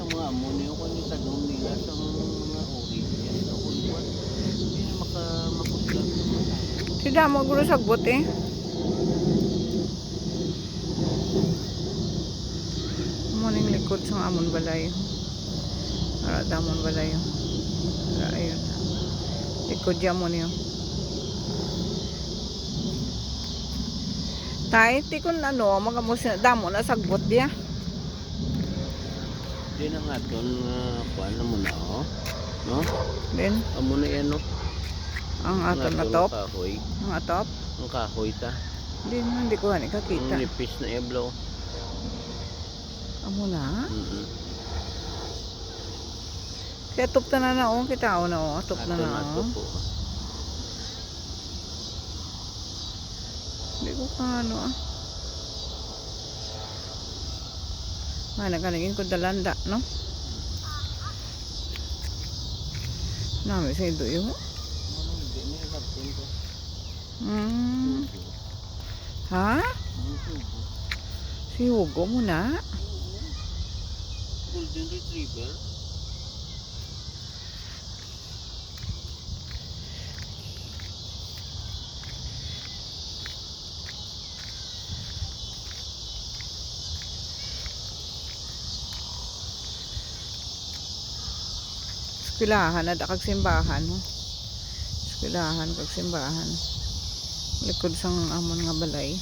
mga ammonia ko ni tanong nila sa mga oranges na kulwan. Hindi na makapaglag ng mata. Tidak mo guro sagbot eh. Muning likod sa amon balay. Para damon balay. Para ayun. Likod yan mo niyo. Tay, ti kun ano, magamus damo na sagbot dia. Hindi na nga doon, kuhan na mo na, oh. No? Then, Amo na yan, no? ang ato na Ang top. kahoy. Ang atop. Ang kahoy ta. Hindi ko hani kakita. Ang nipis na eblo. Amo na. Mm-mm. Kaya top na na o, kita o na o, top na na Ato o. po. Hindi ko pa ano ah. Nakanagin ko dalanda, no? Nami sa ido yung. Hindi na yung hapon ko. Ha? Si Hugo mo na? Golden Retriever. Eskwelahan na kag simbahan mo. Eskwelahan kag simbahan. Likod sang amon nga balay.